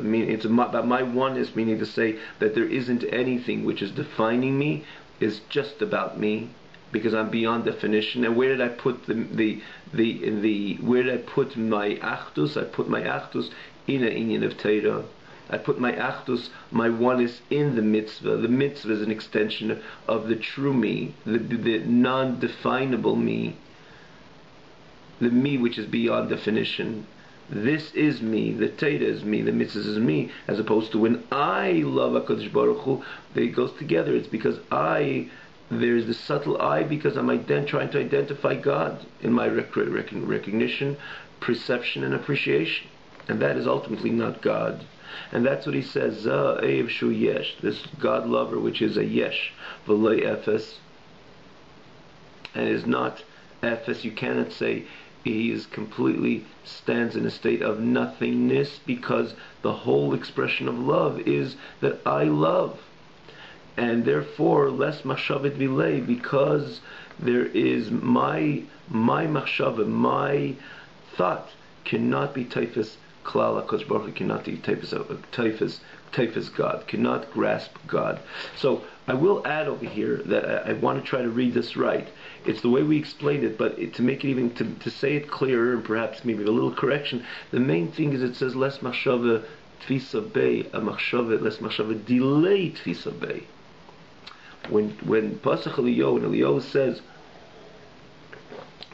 about my oneness, meaning to say that there isn't anything which is defining me, is just about me, because I'm beyond definition. And where did I put where did I put my achdus? I put my achdus in an inyan of Torah. I put my achdus, my oneness, in the mitzvah. The mitzvah is an extension of the true me, the non-definable me, the me which is beyond definition. This is me, the Torah is me, the mitzvah is me, as opposed to when I love HaKadosh Baruch Hu, it goes together. It's because there's the subtle I, because I'm trying to identify God in my recognition, perception, and appreciation. And that is ultimately not God. And that's what he says, Ev Shu Yesh, this God lover, which is a Yesh, V'lei Efes, and is not Efes. You cannot say He is completely stands in a state of nothingness, because the whole expression of love is that I love. And therefore, less machshavet vilei, because there is my machshava, my thought cannot be typhus Klal HaKadosh Baruch Hu cannot be teifes God, cannot grasp God. So I will add over here that I want to try to read this right. It's the way we explained it, but to make it even, to say it clearer and perhaps maybe a little correction, the main thing is it says less machshava tfisa bay, a machshava, less machshava delay tfisa bay. When Pasach Eliyahu, and Eliyahu says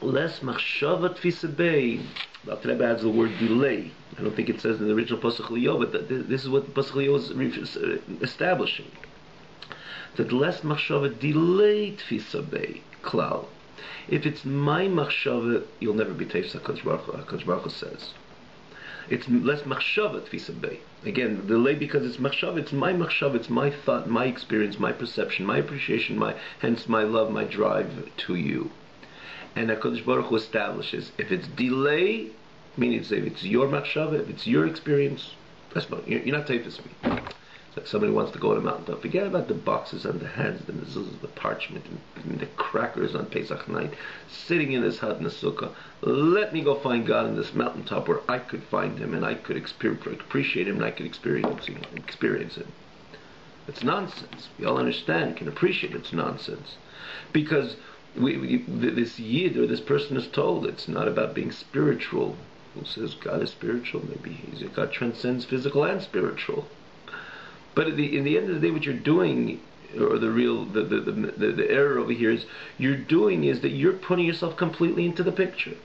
less machshava tfisa bay, the Rebbe adds the word delay. I don't think it says in the original Pasach Eliyahu, but this is what Pasach Eliyahu is establishing. That less machshava delay tfisa bay klal. If it's my machshava, you'll never be teifes HaKadosh Baruch Hu. HaKadosh Baruch Hu says it's less machshava tfisa bay. Again, delay because it's machshava. It's my machshava. It's my thought, my experience, my perception, my appreciation, hence my love, my drive to you. And HaKadosh Baruch Hu establishes if it's delay, meaning if it's your machshava, if it's your experience, that's not, you're not teifes me. Like somebody wants to go on a mountaintop, forget about the boxes and the hands, the mezuzahs, the parchment, and the crackers on Pesach night, sitting in this hut in the sukkah. Let me go find God on this mountaintop where I could find Him and I could appreciate Him and I could experience Him. It's nonsense. We all understand, can appreciate it's nonsense. Because this yid or this person is told it's not about being spiritual. Who says God is spiritual? Maybe God transcends physical and spiritual. But in the end of the day, what you're doing, or the error over here is, that you're putting yourself completely into the picture.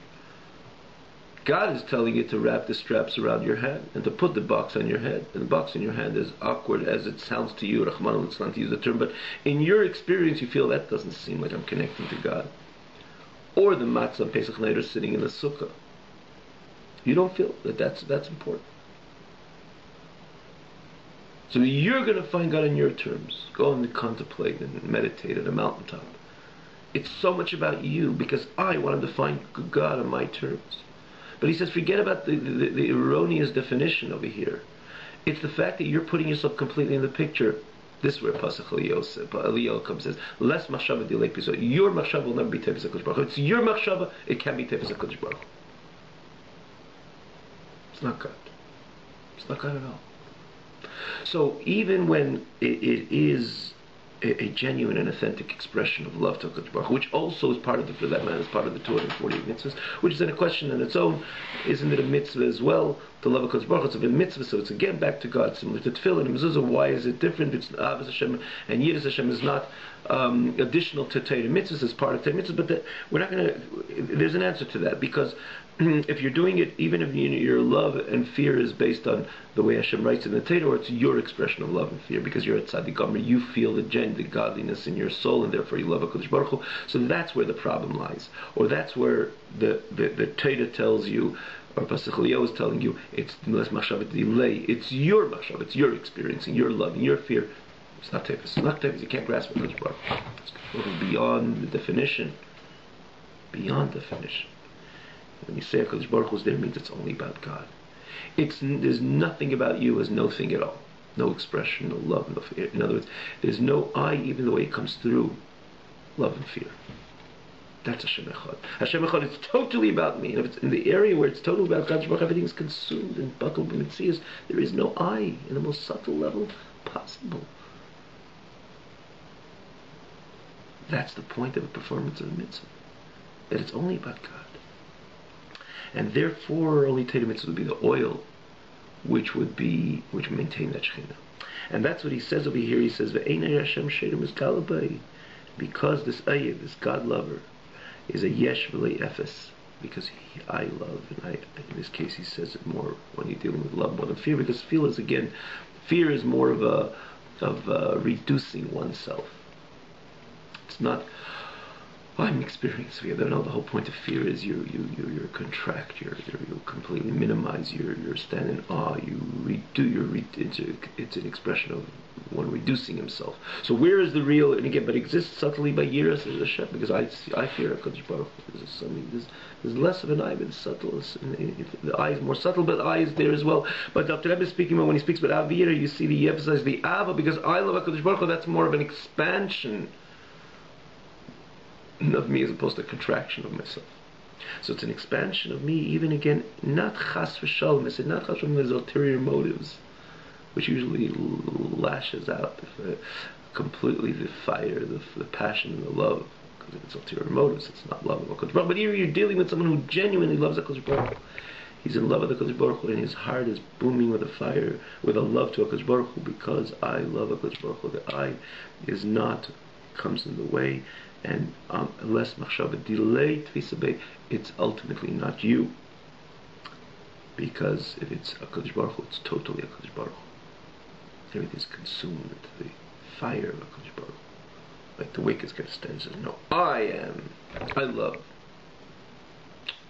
God is telling you to wrap the straps around your head and to put the box on your head. And the box in your hand is awkward as it sounds to you, Rahman al-Islam to use the term, but in your experience you feel that doesn't seem like I'm connecting to God. Or the matzah on Pesach night or sitting in the sukkah. You don't feel that's important. So you're going to find God on your terms. Go and contemplate and meditate at a mountaintop. It's so much about you because I wanted to find God on my terms. But he says, forget about the erroneous definition over here. It's the fact that you're putting yourself completely in the picture. This is where Pasach Eliyahu comes and says, less machshava delay piso. Your machshava will never be teifes HaKadosh Baruch Hu. It's your machshava, it can be teifes HaKadosh Baruch Hu. It's not God. It's not God at all. So even when it is a genuine and authentic expression of love to HaKadosh Baruch Hu, which also is part of for that matter, is part of the 248 mitzvahs, which is in a question in its own, isn't it a mitzvah as well to love HaKadosh Baruch Hu? It's a mitzvah, so it's again back to God, similar to tefillah and mezuzah. Why is it different? It's Avos Hashem and Yiras Hashem is not additional to Torah mitzvahs as part of Torah mitzvahs, but we're not going to. There's an answer to that because if you're doing it, even if your love and fear is based on the way Hashem writes in the Torah, or it's your expression of love and fear because you're a tzaddik gomer, you feel the godliness in your soul, and therefore you love HaKadosh Baruch Hu. So that's where the problem lies, or that's where the Torah tells you, or Pasach Eliyahu is telling you, it's less machshav delay. It's your machshav, it's your experiencing, your love, and your fear. It's not teifes. It's not teifes. You can't grasp HaKadosh Baruch Hu. It's beyond the definition. Beyond definition. When you say HaKadosh Baruch Hu is there, it means it's only about God. There's nothing about you as no thing at all. No expression, no love, no fear. In other words, there's no I, even the way it comes through, love and fear. That's Hashem Echad. Hashem Echad is totally about me. And if it's in the area where it's totally about God, everything is consumed and buckled and mitzias, there is no I in the most subtle level possible. That's the point of a performance of a mitzvah. That it's only about God. And therefore, only Torah mitzvah would be the oil, which maintain that Shekhinah. And that's what he says over here. He says, "Ve'enei Hashem she'erim is galabay," because this Ayah, this God lover, is a yesh v'lei efes, because I love, and in this case he says it more when you're dealing with love more than fear, because fear is more of reducing oneself. It's not, I'm experiencing fear. No, the whole point of fear is you contract, you completely minimize, you stand in awe, it's an expression of one reducing himself. So where is the real, and again, but exists subtly by Yiras Hashem, because I fear HaKadosh Baruch Hu. There's less of an eye, but it's subtle. The eye is more subtle, but the eye is there as well. But Dr. Rebbe is speaking about when he speaks about Avira, you see he emphasizes the Ava, because I love HaKadosh Baruch Hu, that's more of an expansion of me as opposed to a contraction of myself. So it's an expansion of me, even again, not chas v'shalom. I said not chas v'shalom, there's ulterior motives, which usually lashes out completely the fire, the passion, and the love. Because if it's ulterior motives, it's not love of HaKadosh Baruch Hu. But here you're dealing with someone who genuinely loves HaKadosh Baruch Hu. He's in love with HaKadosh Baruch Hu, and his heart is booming with a fire, with a love to HaKadosh Baruch Hu, because I love HaKadosh Baruch Hu. The I is not, comes in the way, and unless machshava delay tvisabay, it's ultimately not you. Because if it's HaKadosh Baruch Hu, it's totally HaKadosh Baruch Hu. Everything's consumed into the fire of HaKadosh Baruch Hu. Like the wick is going to stand and say, no, I love.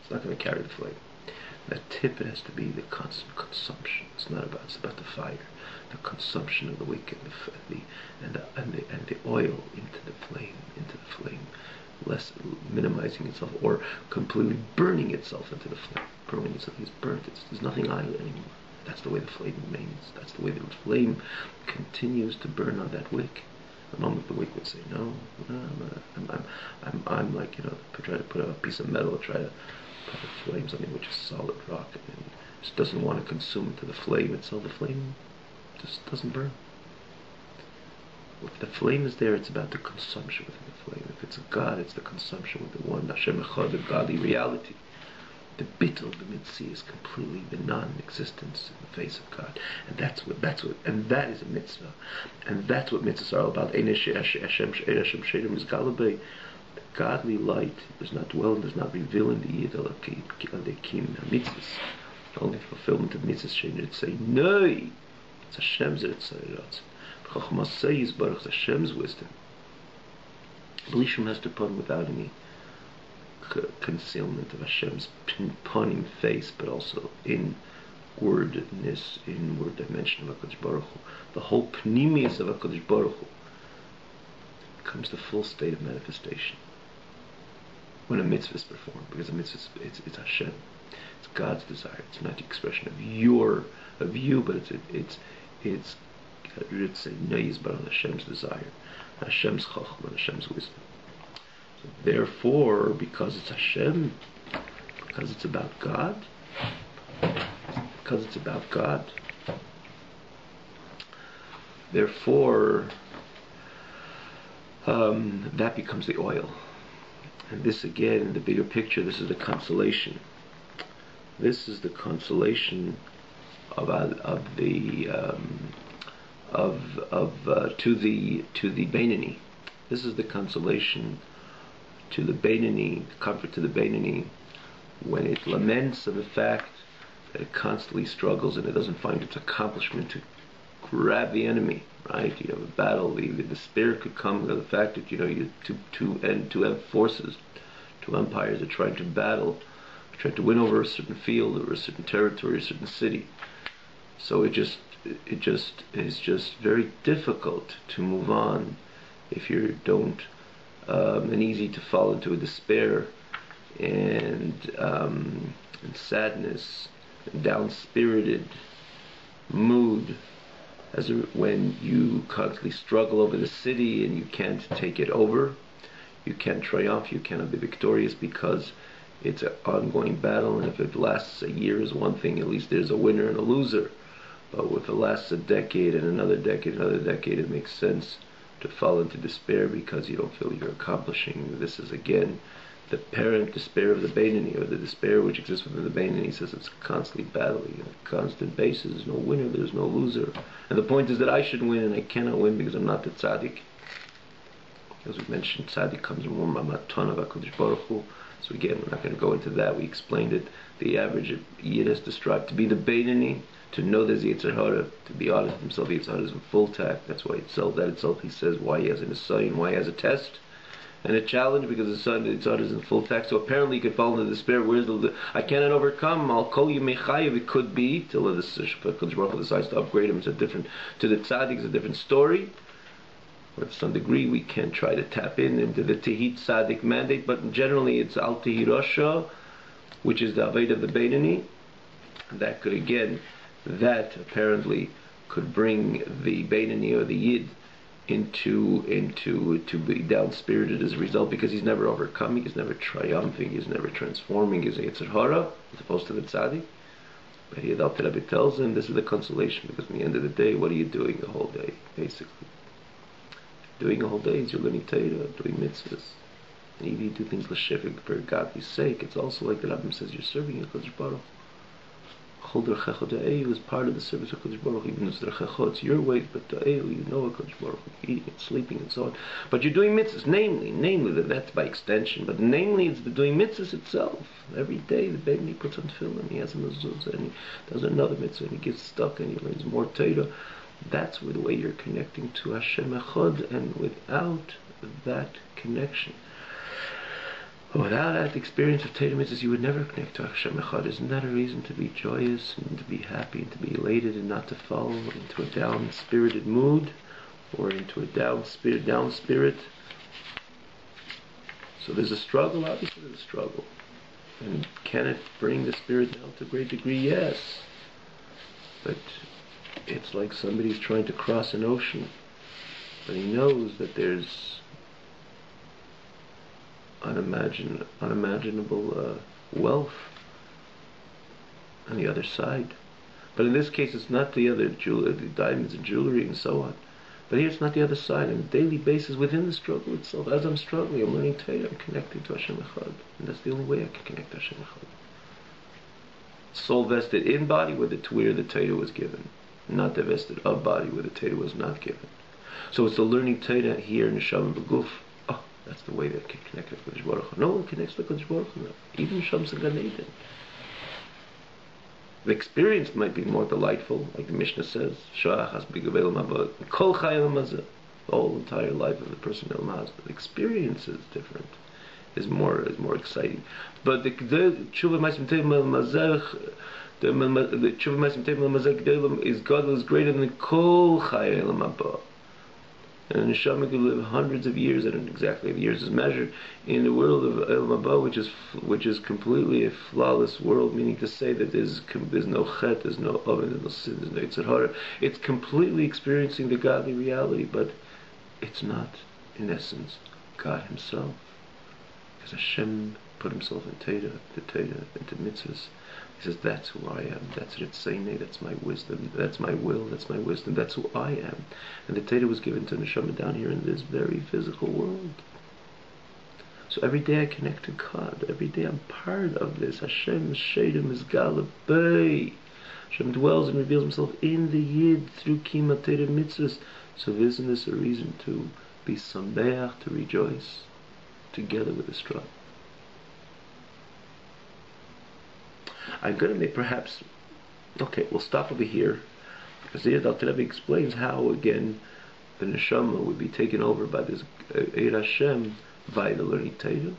It's not going to carry the flame. That tip, it has to be the constant consumption. It's about the fire, the consumption of the wick and the oil into the flame, less minimizing itself or completely burning itself into the flame. Burning itself is burnt. There's nothing idle anymore. That's the way the flame remains. That's the way the flame continues to burn on that wick. The moment the wick would say, no, I'm like, try to put a piece of metal, try to put a flame, something which is solid rock, and it just doesn't want to consume into the flame itself. The flame just doesn't burn. If the flame is there, it's about the consumption within the flame. If it's a God, it's the consumption with the one, Hashem Echad, the godly reality. The bittul, the mitzvah, is completely the non-existence in the face of God, and and that is a mitzvah, and that's what mitzvahs are all about. The godly light does not dwell and does not reveal in the yid alakim mitzvahs. Only fulfillment of mitzvahs should say no. It's Hashem's eretz. Chachma says baruch Hashem's wisdom. Blishum has to put without any concealment of Hashem's panim face, but also inwardness, inward dimension of HaKadosh Baruch Hu. The whole pnimius of HaKadosh Baruch Hu comes to full state of manifestation when a mitzvah is performed, because a mitzvah it's Hashem, it's God's desire. It's not the expression of you, but it's Hashem's desire, Hashem's chachma, Hashem's wisdom. Therefore, because it's Hashem, because it's about God, therefore, that becomes the oil. And this again, in the bigger picture, this is the consolation. This is the consolation to the Beinani. This is the consolation to the Beinani, the comfort to the Beinani, when it laments of the fact that it constantly struggles and it doesn't find its accomplishment to grab the enemy. Right? You have a battle. The despair could come to the fact that you have forces, two empires are trying to battle, trying to win over a certain field or a certain territory, a certain city. So it is just very difficult to move on if you don't. And easy to fall into a despair and sadness, and down-spirited mood, when you constantly struggle over the city and you can't take it over, you can't triumph, you cannot be victorious because it's an ongoing battle. And if it lasts a year is one thing, at least there's a winner and a loser. But if it lasts a decade and another decade, it makes sense to fall into despair because you don't feel you're accomplishing. This is again the parent despair of the Beinani, or the despair which exists within the Beinani. He says it's constantly battling on a constant basis. There's no winner, there's no loser. And the point is that I should win and I cannot win because I'm not the tzaddik. As we mentioned, tzaddik comes from Maton of HaKadosh Baruch Hu. So again, we're not going to go into that. We explained it. The average yid has to strive to be the Beinani, to know there's Yetzer Hara, to be honest with himself. Yetzer Hara is in full tact. That's why he says why he has an assignment, why he has a test and a challenge, because the Yetzer Hara is in full tact. So apparently he could fall into despair. Where's I cannot overcome. I'll call you mechayev. It could be till the HaKadosh Baruch Hu decides to upgrade him. To the tzaddik is a different story. Or to some degree we can try to tap into the Tehit tzaddik mandate, but generally it's al Tehi Rasha, which is the Aved of the Beinani. That apparently could bring the Beinani or the Yid to be down-spirited as a result, because he's never overcoming, he's never triumphing, he's never transforming his Yetzer Hara, as opposed to the Tzaddik. But the Alter Rebbe tells him this is the consolation, because at the end of the day, what are you doing the whole day, basically? Doing the whole day is you're learning Torah, doing mitzvahs. And even you do things l'shevik for God's sake, it's also like the Rabbim says, you're serving HaKadosh Baruch. Chol derchecho da'eu is part of the service of HaKadosh Baruch. Even though it's derchecho, it's your way, but da'eu, you know HaKadosh Baruch, eating and sleeping and so on. But you're doing mitzvahs, namely, that's by extension, but namely it's the doing mitzvahs itself. Every day the baby puts on tefillin, he has a mezuzah, and he does another mitzvah, and he gets stuck, and he learns more Torah. That's where the way you're connecting to Hashem Echad, and without that connection, without that experience of Torah mitzvahs, you would never connect to Hashem Echad. Isn't that a reason to be joyous and to be happy and to be elated and not to fall into a down-spirited mood or into a down spirit? So there's a struggle, obviously there's a struggle. And can it bring the spirit down to a great degree? Yes. But it's like somebody's trying to cross an ocean, but he knows that there's unimaginable wealth on the other side. But in this case, it's not the other the diamonds and jewelry and so on. But here it's not the other side. On a daily basis, within the struggle itself, as I'm struggling, I'm learning Torah, I'm connecting to Hashem Echad. And that's the only way I can connect to Hashem Echad. Soul vested in body where the Torah was given, not divested of body where the Torah was not given. So it's the learning Torah here in Neshama B'guf. Oh, that's the way that can connect to Kodesh Baruch Hu. No one connects to Kodesh Baruch Hu. Even Shams and Gan Eden. The experience might be more delightful, like the Mishnah says, Sha'achas b'gavel mabot, kol chayim mazeh, the whole entire life of the person il maz. But the experience is different, is more exciting. But the tshuva ma'asim tevim mazeh, the tshuva ma'asim tevim mazeh is God is greater than kol chayim mabot. And a neshama could live hundreds of years, and exactly the years is measured, in the world of El Mabah, which is completely a flawless world, meaning to say that there's no chet, there's no oven, there's no sin, there's no Yetzer Hara. It's completely experiencing the godly reality, but it's not, in essence, God Himself. Because Hashem put Himself in Torah, into mitzvahs. He says, that's who I am, that's Ritzeinei, that's my wisdom, that's my will, that's my wisdom, that's who I am. And the Torah was given to Neshama down here in this very physical world. So every day I connect to God, every day I'm part of this. Hashem Shedem is Galabay. Hashem dwells and reveals Himself in the Yid through Kima Torah mitzvahs. So isn't this a reason to be Sambeach, to rejoice together with the struggle? I'm going to make perhaps, okay, we'll stop over here, because the Alter Rebbe explains how, again, the Neshama would be taken over by this Eir Hashem by the learning Torah.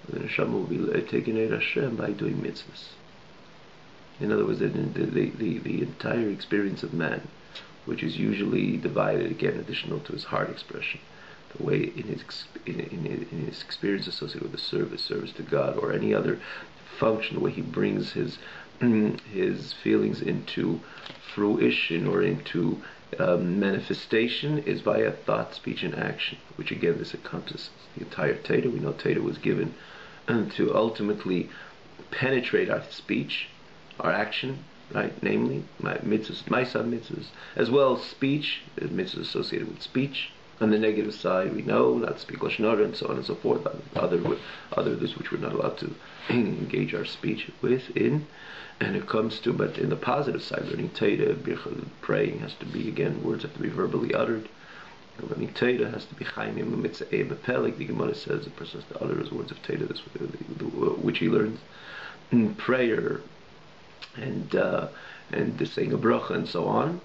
The Neshama will be taken Eir Hashem by doing mitzvahs. In other words, the entire experience of man, which is usually divided, again, additional to his heart expression, the way in his experience associated with the service to God, or any other function, the way he brings his feelings into fruition or into manifestation, is via thought, speech, and action, which again this encompasses the entire Torah. We know Torah was given to ultimately penetrate our speech, our action, right? Namely, mitzvahs, mitzvahs, as well as speech, mitzvahs associated with speech. On the negative side, we know not to speak lashon hara and so on and so forth. Others which we're not allowed to engage our speech in. And it comes to, but in the positive side, learning Torah, praying has to be, again, words have to be verbally uttered. Learning Torah has to be chaimim mitzvah bepelig. The Gemara says the person has to utter his words of Torah, which he learns in prayer, and the saying a bracha and so on.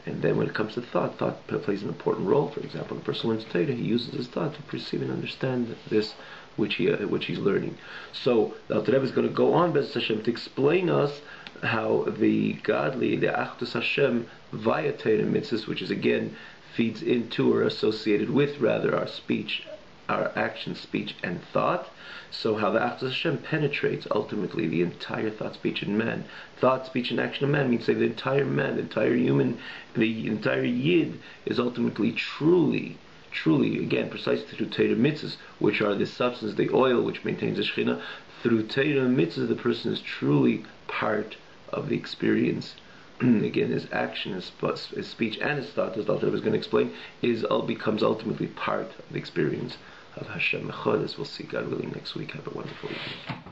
And then when it comes to thought plays an important role. For example, the person learns Torah, he uses his thought to perceive and understand this which he's learning. So the Alter Rebbe is going to go on, B'ezras Hashem, to explain us how the godly, the Achdus Hashem via Torah mitzvahs, which is again feeds into or associated with rather our speech our action, speech, and thought. So how the Achdus Hashem penetrates ultimately the entire thought, speech, and man. Thought, speech, and action of man means say the entire man, the entire human, the entire Yid is ultimately truly, again, precisely through Torah mitzvahs, which are the substance, the oil which maintains the Shekhinah. Through Torah mitzvahs, the person is truly part of the experience. Again, his action, his speech, and his thought, as Dr. was going to explain, becomes ultimately part of the experience of Hashem Echad, as we'll see, God willing, next week. Have a wonderful evening.